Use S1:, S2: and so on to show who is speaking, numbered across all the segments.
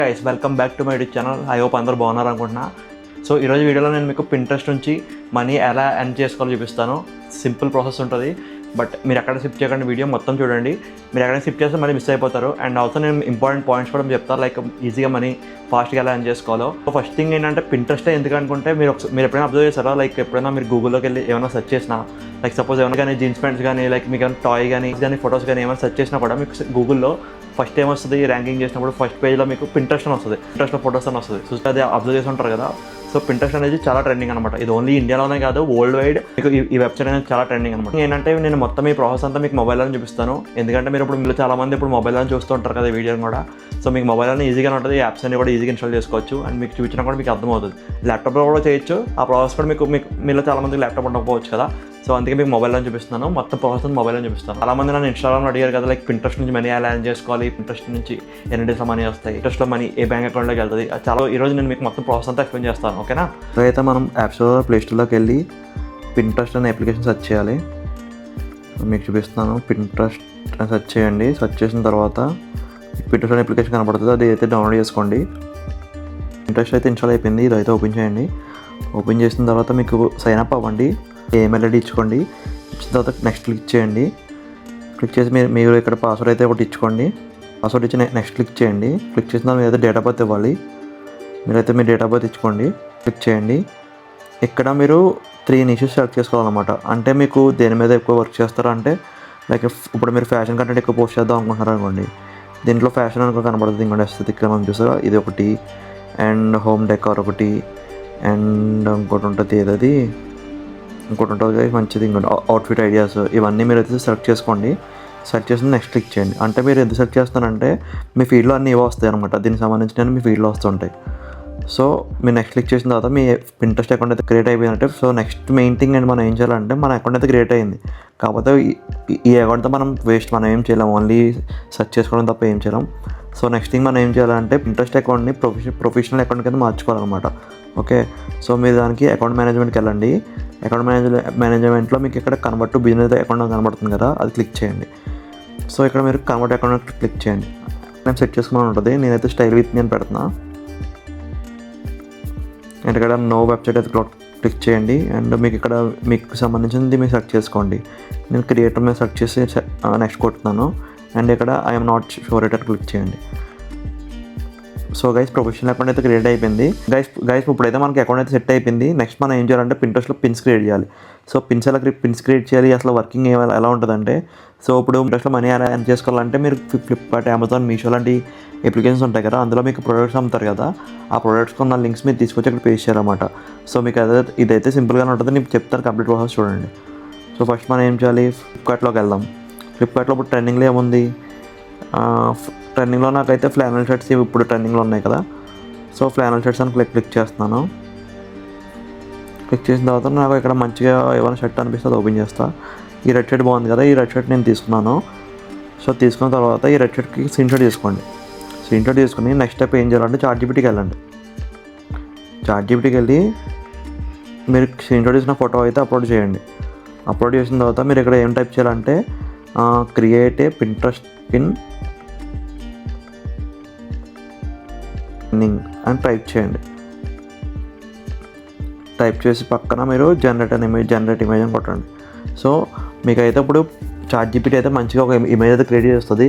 S1: Guys welcome back to my YouTube channel. I hope అందరూ బాగున్నారు అనుకుంటున్నా. సో ఈరోజు వీడియోలో నేను మీకు పింట్రెస్ట్ నుంచి మనీ ఎలా ఎర్న్ చేసుకోవాలో చూపిస్తాను. సింపుల్ ప్రాసెస్ ఉంటుంది, బట్ మీరు ఎక్కడ స్కిప్ చేయకండి, వీడియో మొత్తం చూడండి. మీరు ఎక్కడ స్కిప్ చేస్తే మళ్ళీ మిస్ అయిపోతారు. అండ్ ఆల్సో నేను ఇంపార్టెంట్ పాయింట్స్ కూడా చెప్తాను, లైక్ ఈజీగా మనీ ఫాస్ట్గా ఎలా ఎర్న్ చేసుకోవాలో. ఫస్ట్ థింగ్ ఏంటంటే పింట్రెస్టే ఎందుకు అనుకుంటే మీరు ఎప్పుడైనా అబ్జర్వ్ చేస్తారా, లైక్ ఎప్పుడైనా మీరు గూగుల్లోకి వెళ్ళి ఏమైనా సెర్చ్ చేసినా, లైక్ సపోజ్ ఏమైనా కానీ జీన్స్ ప్యాంట్స్ కానీ, లైక్ మీకు ఏమైనా టాయ్ కానీ ఫొటోస్ కానీ ఏమైనా సెర్చ్ చేసినా కూడా మీకు గూగుల్లో ఫస్ట్ ఏం వస్తుంది, ర్యాంకింగ్ చేసినప్పుడు ఫస్ట్ పేజ్లో మీకు పింట్రెస్ట్ అని వస్తుంది, పింట్రెస్ట్లో ఫొటోస్ అని వస్తుంది. సో అది అబ్జర్వ్ చేసి ఉంటారు కదా. సో పింట్రెస్ట్ అనేది చాలా ట్రెండింగ్ అనమాట. ఇది ఓన్లీ ఇండియాలోనే కాదు, వరల్డ్ వైడ్ మీకు ఈ వెబ్సైట్ అనేది చాలా ట్రెండింగ్ అనమాట. ఏంటంటే నేను మొత్తం ఈ ప్రాసెస్ అంతా మీకు మొబైల్లో చూపిస్తాను, ఎందుకంటే మీరు చాలా మంది ఇప్పుడు మొబైల్లో చూస్తూ ఉంటారు కదా వీడియోని కూడా. సో మీకు మొబైల్లో ఈజీగా ఉంటుంది, యాప్స్ అన్ని కూడా ఈజీగా ఇన్స్టాల్ చేసుకోవచ్చు. అండ్ మీకు చూపించినా కూడా మీకు అర్థమవుతుంది. ల్యాప్టాప్లో కూడా చేయొచ్చు. ఆ ప్రాసెస్ కూడా మీలో చాలా మందికి ల్యాప్టాప్ ఉండకపోవచ్చు కదా. సో అందుకే మీకు మొబైల్లో చూపిస్తున్నాను, మొత్తం ప్రాసెస్ మొబైల్లో చూపిస్తాను. చాలా మంది నన్ను ఇన్స్టాగ్రామ్లో అడిగారు కదా, లైక్ పింట్రెస్ట్ నుంచి మనీ ఎలా ఎర్న్ చేసుకోవాలి, పింట్రెస్ట్ నుంచి ఎన్ని డేస్లో మనీ వస్తాయి, పింట్రెస్ట్లో మనీ ఏ బ్యాంక్ అకౌంట్లోకి వెళ్తుంది. చాలా ఈరోజు నేను మీకు మొత్తం ప్రాసెస్ అంతా ఎక్స్ప్లెయిన్ చేస్తాను, ఓకేనా. సో అయితే మనం యాప్ స్టోర్ ప్లే స్టోర్లోకి వెళ్ళి పింట్రెస్ట్ అనే అప్లికేషన్ సెర్చ్ చేయాలి. మీకు చూపిస్తున్నాను. పింట్రెస్ట్ అని సెర్చ్ చేయండి. సెర్చ్ చేసిన తర్వాత పింట్రెస్ట్ అనే అప్లికేషన్ కనబడుతుంది, అది అయితే డౌన్లోడ్ చేసుకోండి. పింట్రెస్ట్ అయితే ఇన్స్టాల్ అయిపోయింది, ఇది అయితే ఓపెన్ చేయండి. ఓపెన్ చేసిన తర్వాత మీకు సైన్ అప్ అవ్వండి, ఈమెయిల్ ఐడి ఇచ్చుకోండి. ఇచ్చిన తర్వాత నెక్స్ట్ క్లిక్ చేయండి. క్లిక్ చేసి మీరు ఇక్కడ పాస్వర్డ్ అయితే ఒకటి ఇచ్చుకోండి. పాస్వర్డ్ ఇచ్చి నెక్స్ట్ క్లిక్ చేయండి. క్లిక్ చేసిన తర్వాత మీరైతే డేట్ ఆఫ్ బర్త్ ఇవ్వాలి. మీరైతే మీ డేట్ ఆఫ్ బర్త్ ఇచ్చుకోండి. క్లిక్ చేయండి. ఇక్కడ మీరు 3 నిషెస్ సెలెక్ట్ చేసుకోవాలన్నమాట. అంటే మీకు దేని మీద ఎక్కువ వర్క్ చేస్తారా అంటే, లైక్ ఇప్పుడు మీరు ఫ్యాషన్ కంటెంట్ ఎక్కువ పోస్ట్ చేద్దాం అనుకుంటున్నారు అనుకోండి. దీంట్లో ఫ్యాషన్ అనుకో కనబడుతుంది, ఇంకోటి ఎస్థెటిక్ మనం చూసారా, ఇది ఒకటి. అండ్ హోమ్ డెకార్ ఒకటి. అండ్ ఇంకోటి ఉంటుంది, ఏదది ఇంకోటి ఉంటుంది మంచిది, ఇంకోటి అవుట్ఫిట్ ఐడియాస్. ఇవన్నీ మీరు అయితే సెలెక్ట్ చేసుకోండి. సెలెక్ట్ చేసి నెక్స్ట్ క్లిక్ చేయండి. అంటే మీరు ఎందుకు సెలెక్ట్ చేస్తారంటే మీ ఫీల్డ్లో అన్నీ ఇవో వస్తాయి అనమాట. దీనికి సంబంధించిన మీ ఫీల్డ్లో వస్తుంటాయి. సో మీరు నెక్స్ట్ క్లిక్ చేసిన తర్వాత మీ పింట్రెస్ట్ అకౌంట్ అయితే క్రియేట్ అయిపోయినట్టే. So next main thing and మనం ఏం చేయాలంటే, మన అకౌంట్ అయితే క్రియేట్ అయింది, కాకపోతే ఈ అకౌంట్తో మనం మనం ఏం చేయలేం, ఓన్లీ సెర్చ్ చేసుకోవడం తప్ప ఏం చేయలేం. సో నెక్స్ట్ థింగ్ మనం ఏం చేయాలంటే, పింట్రెస్ట్ అకౌంట్ని ప్రొఫెషనల్ అకౌంట్ కింద మార్చుకోవాలన్నమాట. ఓకే, సో మీరు దానికి అకౌంట్ మేనేజ్మెంట్కి వెళ్ళండి. అకౌంట్ మేనేజ్మెంట్లో మీకు ఇక్కడ కన్వర్ట్ టు బిజినెస్ అకౌంట్ కనబడుతుంది కదా, అది క్లిక్ చేయండి. సో ఇక్కడ మీరు కన్వర్ట్ అకౌంట్ క్లిక్ చేయండి. నేను సెట్ చేసుకుని ఉంటుంది. నేనైతే స్టైల్ విత్ నేను పెడుతున్నా. అండ్ ఇక్కడ నో వెబ్సైట్ అయితే క్లిక్ చేయండి. అండ్ మీకు ఇక్కడ మీకు సంబంధించింది మీరు సెర్చ్ చేసుకోండి. నేను క్రియేటర్ మీద సెర్చ్ చేసి నెక్స్ట్ కొడుతున్నాను. అండ్ ఇక్కడ I'm not sure at click చేయండి. సో గైస్ ప్రొఫెషనల్ అకౌంట్ అయితే క్రియేట్ అయిపోయింది. గైస్ ఇప్పుడైతే మనకి అకౌంట్ అయితే సెట్ అయిపోయింది. నెక్స్ట్ మనం ఏం చేయాలంటే పింట్రెస్ట్లో పిన్స్ క్రియేట్ చేయాలి. సో పిన్స్ క్రియేట్ చేయాలి. అసలు వర్కింగ్ ఎలా ఉంటుందంటే, సో ఇప్పుడు పింట్రెస్ట్లో మనీ ఎలా ఎర్న్ చేసుకోవాలంటే, మీరు ఫ్లిప్కార్ట్, అమెజాన్, మీషో లాంటి అప్లికేషన్స్ ఉంటాయి కదా, అందులో మీకు ప్రొడక్ట్స్ అమ్ముతారు కదా, ఆ ప్రొడక్ట్స్ కొన్న లింక్స్ మీరు తీసుకొచ్చి అక్కడ పేస్ట్ చేయాలన్నమాట. సో మీకు ఇదైతే సింపుల్గానే ఉంటుంది. నేను చెప్తాను, కంప్లీట్ ప్రాసెస్ చూడండి. సో ఫస్ట్ మనం ఏం చేయాలి, ఫ్లిప్కార్ట్లోకి వెళ్దాం. ఫ్లిప్కార్ట్లో ఇప్పుడు ట్రెండింగ్లో ఏముంది, ట్రెండింగ్లో నాకైతే ఫ్లానల్ షర్ట్స్ ఇప్పుడు ట్రెండింగ్లో ఉన్నాయి కదా. సో ఫ్లానల్ షర్ట్స్ అని క్లిక్ చేస్తున్నాను. క్లిక్ చేసిన తర్వాత నాకు ఇక్కడ మంచిగా ఏమైనా షర్ట్ అనిపిస్తే అది ఓపెన్ చేస్తా. ఈ రెడ్ షర్ట్ బాగుంది కదా, ఈ రెడ్ షర్ట్ నేను తీసుకున్నాను. సో తీసుకున్న తర్వాత ఈ రెడ్ షర్ట్కి స్క్రీన్ షాట్ తీసుకోండి. స్క్రీన్ షాట్ తీసుకుని నెక్స్ట్ స్టెప్ ఏం చేయాలంటే, చాట్‌జీపీటీకి వెళ్ళండి. చాట్‌జీపీటీకి వెళ్ళి మీరు స్క్రీన్ షాట్ తీసిన ఫోటో అయితే అప్లోడ్ చేయండి. అప్లోడ్ చేసిన తర్వాత మీరు ఇక్కడ ఏం టైప్ చేయాలంటే, క్రియేట్ ఏ పింట్రెస్ట్ పిన్ అని టైప్ చేయండి. టైప్ చేసి పక్కన మీరు జనరేట్ ఇమేజ్ అని కొట్టండి. సో మీకైతే ఇప్పుడు చాట్‌జీపీటీ అయితే మంచిగా ఒక ఇమేజ్ అయితే క్రియేట్ చేస్తుంది.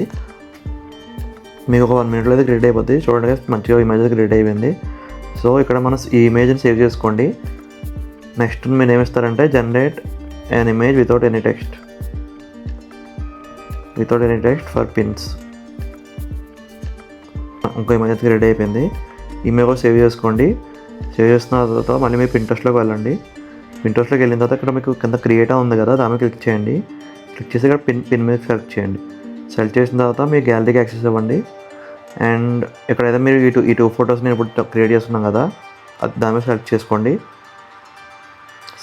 S1: మీకు ఒక 1 minute అయితే క్రియేట్ అయిపోద్ది. చూడండి, మంచిగా ఇమేజ్ అయితే క్రియేట్ అయిపోయింది. సో ఇక్కడ మనం ఈ ఇమేజ్ని సేవ్ చేసుకోండి. నెక్స్ట్ మీరు ఏమిస్తారంటే, generate an image without any text for pins. ఇంకో ఇమేజ్ అయితే క్రియేట్ అయిపోయింది. ఇమేజ్ కూడా సేవ్ చేసుకోండి. సేవ్ చేసిన తర్వాత మళ్ళీ మీరు పింట్రెస్ట్లోకి వెళ్ళండి. పింట్రెస్ట్లోకి వెళ్ళిన తర్వాత ఇక్కడ మీకు కింద క్రియేట్ ఉంది కదా, దాని మీద క్లిక్ చేయండి. క్లిక్ చేసి ఇక్కడ పిన్ మీద సెలెక్ట్ చేయండి. సెలెక్ట్ చేసిన తర్వాత మీ గ్యాలరీకి యాక్సెస్ ఇవ్వండి. అండ్ ఇక్కడైతే మీరు ఈ టూ ఫొటోస్ నేను ఇప్పుడు క్రియేట్ చేస్తున్నాం కదా, అది దాని మీద సెలెక్ట్ చేసుకోండి.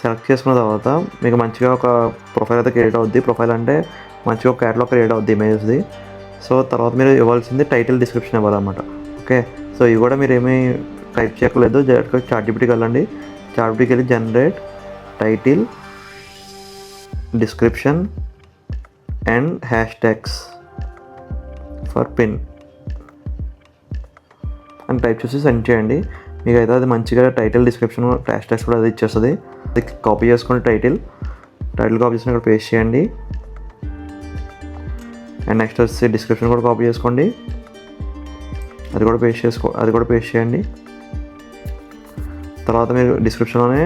S1: సెలెక్ట్ చేసుకున్న తర్వాత మీకు మంచిగా ఒక ప్రొఫైల్ అయితే క్రియేట్ అవుద్ది. ప్రొఫైల్ అంటే మంచిగా ఒక క్యాటలాగ్ క్రియేట్ అవుద్ది ఇమేజ్ది. సో తర్వాత మీరు ఇవ్వాల్సింది టైటిల్, డిస్క్రిప్షన్ ఇవ్వాలన్నమాట. ఓకే, సో ఇవి కూడా మీరు ఏమీ టైప్ చేయలేదు, డైరెక్ట్గా చాట్‌జీపీటీకి వెళ్ళండి. చాట్‌జీపీటీకి వెళ్ళి generate title, description and hash tags for pin అని టైప్ చేసి సెండ్ చేయండి. మీకు అయితే అది మంచిగా టైటిల్ డిస్క్రిప్షన్ హ్యాష్ ట్యాగ్స్ కూడా అది ఇచ్చేస్తుంది. అది కాపీ చేసుకోండి. టైటిల్ కాపీ చేసుకుని ఇక్కడ పేస్ట్ చేయండి. అండ్ నెక్స్ట్ వచ్చి డిస్క్రిప్షన్ కూడా కాపీ చేసుకోండి. అది కూడా పేస్ట్ చేయండి. తర్వాత మీరు డిస్క్రిప్షన్లోనే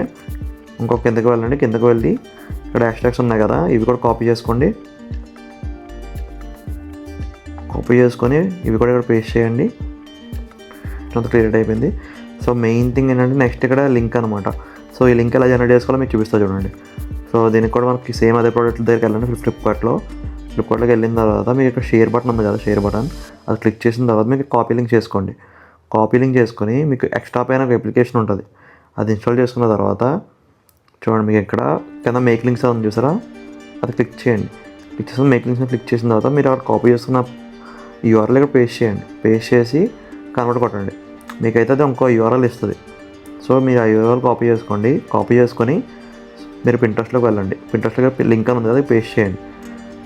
S1: ఇంకొక కిందకి వెళ్ళండి. కిందకి వెళ్ళి ఇక్కడ హ్యాష్ ట్యాగ్స్ ఉన్నాయి కదా, ఇవి కూడా కాపీ చేసుకోండి. కాపీ చేసుకొని ఇవి కూడా ఇక్కడ పేస్ట్ చేయండి. అంత క్రియేట్ అయిపోయింది. సో మెయిన్ థింగ్ ఏంటంటే నెక్స్ట్ ఇక్కడ లింక్ అనమాట. సో ఈ లింక్ ఎలా జనరేట్ చేసుకోవాలో మీకు చూపిస్తా చూడండి. సో దీనికి కూడా మనకి సేమ్ అదే ప్రోడక్ట్ దగ్గరికి వెళ్ళండి. ఫ్లిప్కార్ట్లోకి వెళ్ళిన తర్వాత మీకు ఇక్కడ షేర్ బటన్ ఉంది కదా, షేర్ బటన్ అది క్లిక్ చేసిన తర్వాత మీకు కాపీ లింక్ చేసుకోండి. కాపీ లింక్ చేసుకొని మీకు ఎక్స్ట్రా పైన ఒక అప్లికేషన్ ఉంటుంది, అది ఇన్స్టాల్ చేసుకున్న తర్వాత చూడండి మీకు ఇక్కడ కింద మేక్ లింక్స్ ఉంది చూసారా, అది క్లిక్ చేయండి. క్లిక్ చేసి మేక్ లింక్స్ని క్లిక్ చేసిన తర్వాత మీరు అక్కడ కాపీ చేసుకున్న యూఆర్ఎల్ ఇక్కడ పేస్ట్ చేయండి. పేస్ట్ చేసి కన్వర్ట్ కొట్టండి. మీకైతే అది ఇంకో యూఆర్ఎల్ ఇస్తుంది. సో మీరు ఆ యూఆర్ఎల్ కాపీ చేసుకోండి. కాపీ చేసుకొని మీరు పింట్రెస్ట్లోకి వెళ్ళండి. పింట్రెస్ట్లో లింక్ అని ఉంది కదా, పేస్ట్ చేయండి.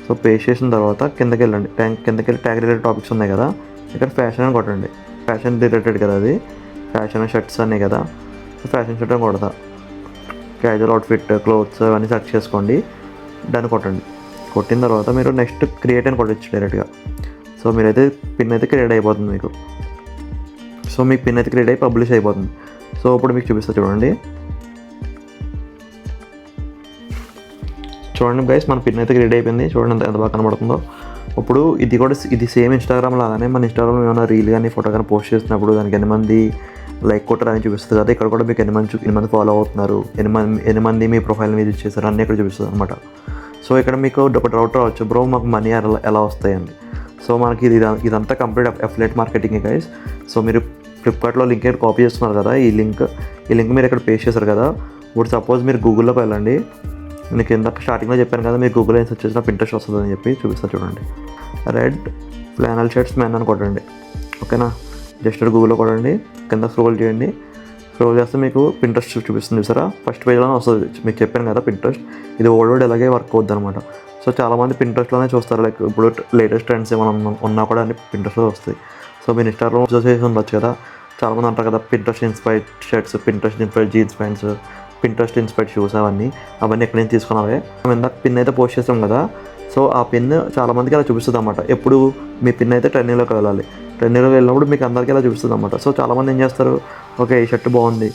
S1: సో పేస్ట్ చేసిన తర్వాత కిందకి వెళ్ళండి. కిందకి వెళ్ళి ట్యాగ్ రిలేటెడ్ టాపిక్స్ ఉన్నాయి కదా, ఇక్కడ ఫ్యాషన్ అని కొట్టండి. ఫ్యాషన్ రిలేటెడ్ కదా, అది ఫ్యాషన్ షర్ట్స్ అన్నీ కదా, సో ఫ్యాషన్ షర్ట్ అని కొడతా. క్యాజువల్ అవుట్ఫిట్ క్లోత్స్ అవన్నీ సెర్చ్ చేసుకోండి. దాన్ని కొట్టండి. కొట్టిన తర్వాత మీరు నెక్స్ట్ క్రియేట్ అని కొట్టచ్చు డైరెక్ట్గా. సో మీరైతే పిన్ అయితే క్రియేట్ అయిపోతుంది మీకు. సో మీకు పిన్ అయితే క్రియేట్ అయ్యి పబ్లిష్ అయిపోతుంది. సో ఇప్పుడు మీకు చూపిస్తా చూడండి. గైస్ మన పిన్ అయితే క్రియేట్ అయిపోయింది. చూడండి ఎంత బాగా కనబడుతుందో. ఇప్పుడు ఇది సేమ్ ఇన్స్టాగ్రామ్ లాగానే మన ఇన్స్టాగ్రామ్లో ఏమైనా రీల్ కానీ ఫోటో కానీ పోస్ట్ చేసినప్పుడు దానికి ఎన్ని మంది లైక్ కొట్టారు అని చూపిస్తుంది కదా. ఇక్కడ కూడా మీకు ఎన్ని మంది ఫాలో అవుతున్నారు, ఎన్ని మంది మీ ప్రొఫైల్ మీద ఇచ్చేసారు అన్నీ ఇక్కడ చూపిస్తుంది అనమాట. సో ఇక్కడ మీకు ఒక డౌట్ రావచ్చు, బ్రో మాకు మనీ ఎలా వస్తాయండి. సో మనకి ఇదంతా complete affiliate marketing guys. So మీరు ఫ్లిప్కార్ట్లో లింక్ అయితే కాపీ చేస్తున్నారు కదా, ఈ లింక్ మీరు ఇక్కడ పేస్ట్ చేశారు కదా. ఇప్పుడు సపోజ్ మీరు గూగుల్లోకి వెళ్ళండి. మీకు ఇందాక స్టార్టింగ్లో చెప్పాను కదా, మీరు గూగుల్లో ఏం సెర్చ్ చేసినా పింట్రెస్ట్ వస్తుందని చెప్పి చూపిస్తా చూడండి. రెడ్ ఫ్లానల్ షర్ట్స్ మెన్ అని కొట్టండి. ఓకేనా, జస్ట్ గూగుల్లో కొట్టండి. కింద స్క్రోల్ చేయండి. స్క్రోల్ చేస్తే మీకు పింట్రెస్ట్ చూపిస్తుంది చూసారా, ఫస్ట్ పేజ్లోనే వస్తుంది. మీకు చెప్పాను కదా పింట్రెస్ట్ ఇది ఓల్డ్ ఇలాగే వర్క్ అవుద్ది అనమాట. సో చాలామంది పింట్రెస్ట్లోనే చూస్తారు. లైక్ ఇప్పుడు లేటెస్ట్ ట్రెండ్స్ ఏమైనా ఉన్నా కూడా అన్ని పింట్రెస్ట్లో వస్తాయి. సో మీరు ఇన్స్టాగ్రామ్ అబ్జర్వ్ చేసి ఉండొచ్చు కదా, చాలామంది అంటారు కదా Pinterest inspired shirts, Pinterest inspired jeans pants, Pinterest inspired shoes అవన్నీ ఎక్కడి నుంచి తీసుకున్నావే. మేము ఇందాక పిన్ అయితే పోస్ట్ చేస్తాం కదా. సో ఆ పిన్ చాలామందికి అలా చూపిస్తుంది అన్నమాట. ఎప్పుడు మీ పిన్ అయితే ట్రెండింగ్లోకి వెళ్ళాలి. ట్రెండింగ్లోకి వెళ్ళినప్పుడు మీకు అందరికీ అలా చూపిస్తుంది అన్నమాట. సో చాలామంది ఏం చేస్తారు, ఓకే ఈ షర్ట్ బాగుంది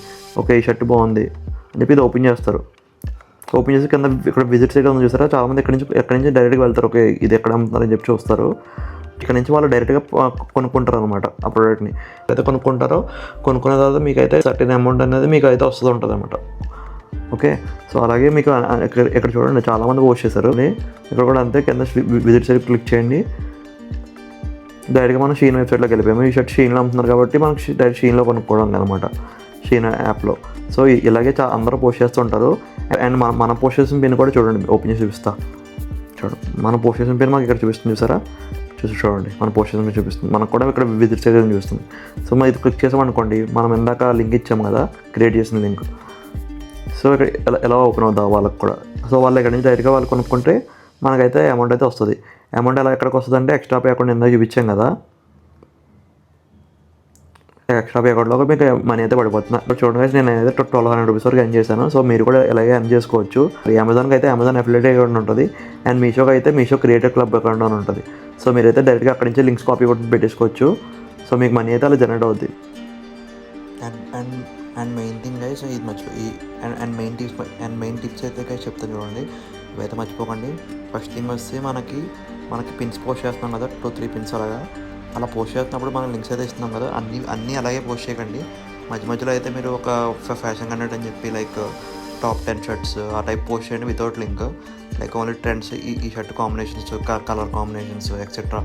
S1: అని చెప్పి ఇది ఓపెన్ చేస్తారు. ఓపెన్ చేసి కింద ఇక్కడ విజిట్ సైట్ ఉంది చూసారా, చాలామంది ఎక్కడి నుంచి డైరెక్ట్గా వెళ్తారు. ఓకే ఇది ఎక్కడ అమ్ముతున్నారని చెప్పి చూస్తారు. ఇక్కడ నుంచి వాళ్ళు డైరెక్ట్గా కొనుక్కుంటారు అనమాట ఆ ప్రోడక్ట్ని. అయితే కొనుక్కున్న తర్వాత మీకైతే సర్టెన్ అమౌంట్ అనేది మీకు అయితే వస్తూ ఉంటుంది అనమాట. ఓకే, సో అలాగే మీకు ఇక్కడ చూడండి చాలామంది పోస్ట్ చేశారు. ఇక్కడ కూడా అంతే, కింద విజిట్ సైట్ క్లిక్ చేయండి. డైరెక్ట్గా మనం షీన్ వెబ్సైట్లోకి వెళ్ళిపోయాము. ఈ షర్ట్ షీన్లో అమ్ముతున్నారు కాబట్టి మనకు డైరెక్ట్ షీన్లో కొనుక్కోవడం అనమాట, షీన్ యాప్లో. సో ఇలాగే అందరూ పోస్ట్ చేస్తుంటారు. అండ్ మనం పోస్ట్ చేసిన పిన్ కూడా చూడండి, ఓపెన్ చేసి చూపిస్తా. మనం పోస్ట్ చేసిన పిన్ మాకు ఇక్కడ చూపిస్తుంది చూసారా, చూడండి మన పోస్ట్ చేసిన పిన్ చూపిస్తుంది. మనకు కూడా ఇక్కడ విజిట్ సైట్ చూపిస్తుంది. సో మనం ఇది క్లిక్ చేసామనుకోండి, మనం ఇందాక లింక్ ఇచ్చాము కదా, క్రియేట్ చేసిన లింక్. సో ఇక్కడ ఎలా ఓపెన్ అవుతా వాళ్ళకి కూడా. సో వాళ్ళు ఇక్కడ నుంచి డైరెక్ట్గా వాళ్ళు కొనుక్కుంటే మనకైతే అమౌంట్ అయితే వస్తుంది. అమౌంట్ ఎలా ఎక్కడికి వస్తుంది అంటే ఎక్స్ట్రా పే అకౌంట్ ఇందాక చూపించాం కదా, ఎక్స్ట్రా పే అకౌంట్లోకి మీకు మనీ అయితే పడిపోతుంది. ఇప్పుడు చూడండి నేను అయితే 1200 రూపీస్ వరకు ఎర్న్ చేశాను. సో మీరు కూడా ఇలాగే ఎర్న్ చేసుకోవచ్చు. అమెజాన్కి అయితే అమెజాన్ అఫిలియేట్ అకౌంట్ ఉంటుంది. అండ్ మీషోకి అయితే మీషో క్రియేటర్ క్లబ్ అకౌంట్ అని ఉంటుంది. సో మీరైతే డైరెక్ట్గా అక్కడి నుంచి లింక్స్ కాపీ కొట్టి పెట్టేసుకోవచ్చు. సో మీకు మనీ అయితే అలా జనరేట్ అవుద్ది. అండ్ మెయిన్ థింగ్ గైస్ ఇది మెయిన్ టిప్స్ అయితే గైస్ చెప్తాను చూడండి, ఇవైతే మర్చిపోకండి. ఫస్ట్ థింగ్ వస్తే మనకి పిన్స్ పోస్ట్ చేస్తున్నాం కదా, 2-3 పిన్స్ అలా పోస్ట్ చేస్తున్నప్పుడు మనం లింక్స్ అయితే ఇస్తున్నాం కదా, అన్నీ అలాగే పోస్ట్ చేయకండి. మధ్యలో అయితే మీరు ఒక ఫ్యాషన్ కంటెంట్ అని చెప్పి లైక్ టాప్ 10 షర్ట్స్ ఆ టైప్ పోస్ట్ చేయండి without link. Like only trends, ఈ shirt combinations, colour combinations etcetera,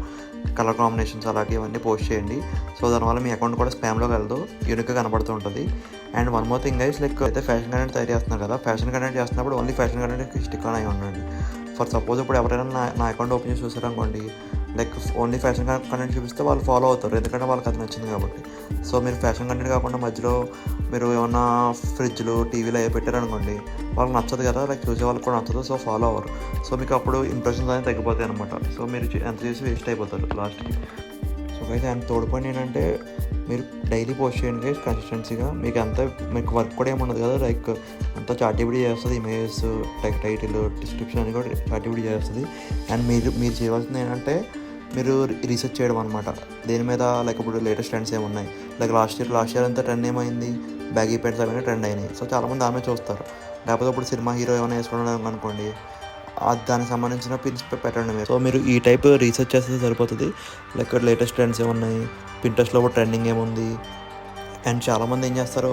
S1: colour combinations అలాంటివన్నీ పోస్ట్ చేయండి. సో దానివల్ల మీ అకౌంట్ కూడా స్పామ్లోకి వెళ్దు, యూనిక్గా కనబడుతూ ఉంటుంది. And one more thing guys, like అయితే ఫ్యాషన్ కంటెంట్ తయారు చేస్తున్నారు కదా, ఫ్యాషన్ కంటెంట్ చేస్తున్నప్పుడు ఓన్లీ ఫ్యాషన్ కంటెంట్కి స్టిక్ అని ఉండండి. ఫర్ సపోజ్ ఇప్పుడు ఎవరైనా నా అకౌంట్ ఓపెన్ చేసి చూసారనుకోండి, లైక్ ఓన్లీ ఫ్యాషన్ కంటెంట్ చూపిస్తే వాళ్ళు ఫాలో అవుతారు, ఎందుకంటే వాళ్ళకి అది నచ్చింది కాబట్టి. సో మీరు ఫ్యాషన్ కంటెంట్ కాకుండా మధ్యలో మీరు ఏమన్నా ఫ్రిడ్జ్లు టీవీలు అవి పెట్టారనుకోండి, వాళ్ళకి నచ్చదు కదా, లైక్ చూసే వాళ్ళకి కూడా నచ్చదు. సో ఫాలో అవ్వరు. సో మీకు అప్పుడు ఇంప్రెషన్స్ అనేది తగ్గిపోతాయి అనమాట. సో మీరు ఎంత చేసి వేస్ట్ అయిపోతారు లాస్ట్కి. సో అయితే అండ్ తోడు పని ఏంటంటే మీరు డైలీ పోస్ట్ చేయండి గైస్ కన్సిస్టెన్సీగా. మీకు అంతా మీకు వర్క్ కూడా ఏముండదు కదా, లైక్ అంతా చాటిబిడి చేస్తుంది. ఇమేజెస్, టైటిల్, డిస్క్రిప్షన్ అని కూడా చాటిబిడి చేస్తుంది. అండ్ మీరు చేయవలసింది ఏంటంటే మీరు రీసెర్చ్ చేయడం అనమాట దేని మీద. లైక్ ఇప్పుడు లేటెస్ట్ ట్రెండ్స్ ఏమున్నాయి, లైక్ లాస్ట్ ఇయర్ అంతా ట్రెండ్ ఏమైంది, బ్యాగీ ప్యాంట్స్ అవన్నీ ట్రెండ్ అయినాయి. సో చాలామంది ఆమె చూస్తారు. లేకపోతే ఇప్పుడు సినిమా హీరో ఏమైనా వేసుకోవడం అనుకోండి, దానికి సంబంధించిన పిన్స్ పెట్టండి మీరు. సో మీరు ఈ టైప్ రీసెర్చ్ చేస్తే సరిపోతుంది. లైక్ లేటెస్ట్ ట్రెండ్స్ ఏమున్నాయి, పింట్రెస్ట్లో కూడా ట్రెండింగ్ ఏముంది. అండ్ చాలామంది ఏం చేస్తారు,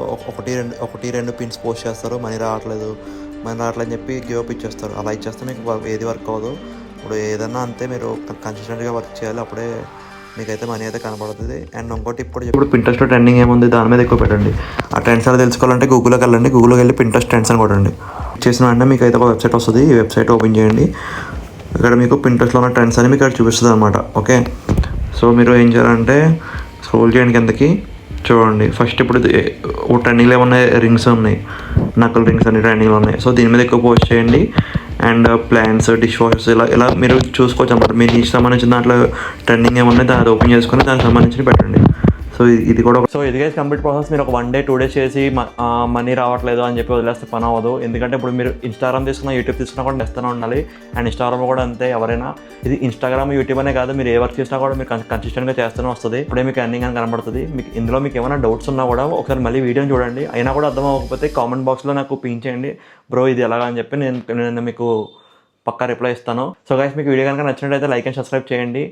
S1: ఒకటి రెండు పిన్స్ పోస్ట్ చేస్తారు, మనీ రావట్లేదు అని చెప్పి గివ్ అప్ ఇచ్చేస్తారు. అలా ఇచ్చేస్తే మీకు ఏది వర్క్ అవ్వదు. ఇప్పుడు ఏదన్నా అంతే, మీరు కన్సిస్టెంట్గా వర్క్ చేయాలి, అప్పుడే మీకైతే మనీ అయితే కనపడుతుంది. అండ్ ఇంకో టిప్ కూడా ఇప్పుడు పింట్రెస్ట్లో ట్రెండింగ్ ఏముంది దాని మీద ఎక్కువ పెట్టండి. ఆ ట్రెండ్స్ అలా తెలుసుకోవాలంటే గూగుల్లోకి వెళ్ళండి. గూగుల్లోకి వెళ్ళి పింట్రెస్ట్ ట్రెండ్స్ అని కొట్టండి. చేసిన వెంటనే మీకు అయితే ఒక వెబ్సైట్ వస్తుంది. ఈ వెబ్సైట్ ఓపెన్ చేయండి. ఇక్కడ మీకు పింట్రెస్ట్లో ఉన్న ట్రెండ్స్ అని మీకు ఇక్కడ చూపిస్తుంది అనమాట. ఓకే, సో మీరు ఏం చేయాలంటే స్క్రోల్ చేయండి కిందకి. చూడండి ఫస్ట్ ఇప్పుడు ట్రెండింగ్లో ఏమన్నా రింగ్స్ ఉన్నాయి, నకల్ రింగ్స్ అన్ని ట్రెండింగ్లో ఉన్నాయి. సో దీని మీద ఎక్కువ పోస్ట్ చేయండి. అండ్ ప్లాన్స్, డిష్ వాషెస్ ఇలా మీరు చూసుకోవచ్చు అనమాట. మీ నీకు సంబంధించిన దాంట్లో ట్రెండింగ్ ఏమన్నా దాన్ని ఓపెన్ చేసుకొని దానికి సంబంధించి పెట్టండి. సో ఇది కూడా ఇది గైస్ కంప్లీట్ ప్రాసెస్. మీరు ఒక 1 day 2 days చేసి మనీ రావట్లేదు అని చెప్పి వదిలేస్తే పని అవ్వదు. ఎందుకంటే ఇప్పుడు మీరు ఇన్స్టాగ్రామ్ తీసుకున్నా, యూట్యూబ్ తీసుకున్నా కూడా చేస్తూనే ఉండాలి. అండ్ ఇన్స్టాగ్రామ్ కూడా అంతే. ఎవరైనా ఇది ఇన్స్టాగ్రామ్, యూట్యూబ్ అనే కాదు, మీరు ఏ వర్క్ చేసినా కూడా మీరు కన్సిస్టెంట్గా చేస్తూనే వస్తుంది. ఇప్పుడే మీకు ఎర్నింగ్ అని కనబడుతుంది. ఇందులో మీకు ఏమైనా డౌట్స్ ఉన్నా కూడా ఒకసారి మళ్ళీ వీడియోని చూడండి. అయినా కూడా అర్థం అవ్వకపోతే కామెంట్ బాక్స్లో నాకు పిన్ చేయండి, బ్రో ఇది ఎలాగా అని చెప్పి నేను మీకు పక్కా రిప్లై ఇస్తాను. సో గైస్ మీకు వీడియో కనుక నచ్చినట్టయితే లైక్ అండ్ సబ్స్క్రైబ్ చేయండి.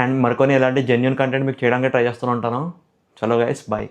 S1: అండ్ మరికొన్ని ఇలాంటి జెన్యూన్ కంటెంట్ మీకు చేయడానికి ట్రై చేస్తూ ఉంటాను. చలో గైస్, బాయ్.